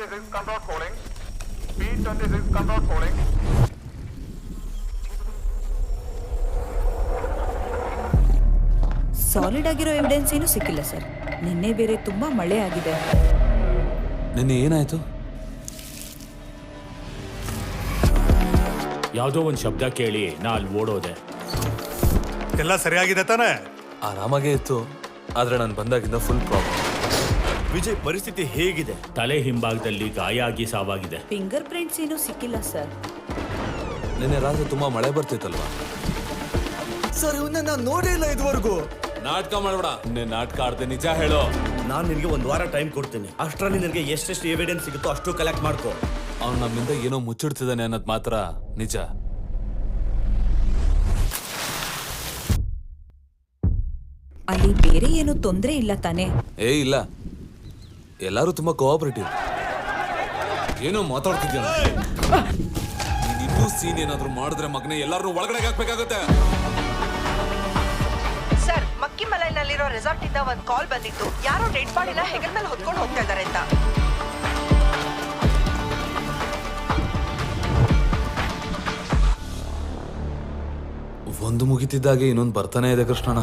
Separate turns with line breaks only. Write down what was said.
B26 control calling. B26 control calling.
Solid ಆಗಿರೋ evidence ಏನು ಸಿಕ್ಕಿಲ್ಲ ಸರ್. ನಿನ್ನೆ ಬೇರೆ ತುಂಬಾ ಮಳೆ ಆಗಿದೆ.
ನಿನ್ನೆ ಏನಾಯ್ತು?
ಯಾವುದೋ ಒಂದು ಶಬ್ದ ಕೇಳಿ ನಾ ಅಲ್ಲಿ ಓಡೋದೆ.
ಎಲ್ಲ ಸರಿಯಾಗಿದೆ ತಾನೆ?
ಆರಾಮಾಗೇ ಇತ್ತು, ಆದ್ರೆ ನಾನು ಬಂದಾಗಿಂದ ಫುಲ್ ಪ್ರಾಬ್ಲಮ್.
ವಿಜಯ್, ಪರಿಸ್ಥಿತಿ ಹೇಗಿದೆ?
ತಲೆ ಹಿಂಭಾಗದಲ್ಲಿ ಗಾಯ ಆಗಿ ಸಾವಾಗಿದೆ.
ಫಿಂಗರ್ ಪ್ರಿಂಟ್ಸ್ ಏನು ಸಿಕ್ಕಿಲ್ಲ ಸರ್.
ನಿನ್ನೆ ರಾತ್ರಿ ತುಂಬಾ ಮಳೆ ಬರ್ತಿತ್ತಲ್ವಾ?
ಸರ್, ಇವನ್ನ ನಾನು ನೋಡೇ ಇಲ್ಲ ಇದುವರೆಗೂ.
ನಾಟಕ ಮಾಡಬೇಡ. ನಿನ್ನೆ ನಾಟಕ ಆಡ್ದೆ, ನಿಜ ಹೇಳೋ.
ನಾನು ನಿನಗೆ 1 ವಾರ ಟೈಮ್ ಕೊಡ್ತೀನಿ. ಅಷ್ಟರಲ್ಲಿ ನಿನಗೆ ಎಷ್ಟೆಷ್ಟು ಎವಿಡೆನ್ಸ್ ಸಿಗುತ್ತೋ ಅಷ್ಟು ಕಲೆಕ್ಟ್ ಮಾಡ್ಕೋ.
ಅವ್ನು ನಮ್ಮಿಂದ ಏನೋ ಮುಚ್ಚಿಡ್ತಿದ್ದಾನೆ ಅನ್ನೋದು ಮಾತ್ರ ನಿಜ.
ಅಲ್ಲಿ ಬೇರೆ ಏನು ತೊಂದರೆ ಇಲ್ಲ ತಾನೇ?
ಇಲ್ಲ, ಎಲ್ಲರೂ ತುಂಬಾ ಕೋಆಪರೇಟಿವ್. ಏನೋ ಮಾತಾಡ್ತಿದ್ಯಾ? ನೀನಿನ್ನೂ ಸೀನ್ ಏನಾದ್ರು ಮಾಡಿದ್ರೆ ಮಗನೇ ಎಲ್ಲಾರು ಒಳಗಡೆ ಹಾಕ್ಬೇಕಾಗತ್ತೆ.
ಸರ್, ಮಕ್ಕಿಮಲೈನಲ್ಲಿರೋ ರೆಸಾರ್ಟ್ ಇಂದ ಒಂದು ಕಾಲ್ ಬಂದಿತ್ತು. ಯಾರೋ ಡೆಡ್ ಬಾಡಿನ ಹೆಗಲ ಮೇಲೆ ಹೊತ್ಕೊಂಡು ಹೋಗ್ತಾ ಇದ್ದಾರೆ ಅಂತ.
ಒಂದು ಮುಗಿತಿದ್ದಾಗೆ ಇನ್ನೊಂದು ಬರ್ತಾನೆ ಇದೆ ಕೃಷ್ಣಣ್ಣ.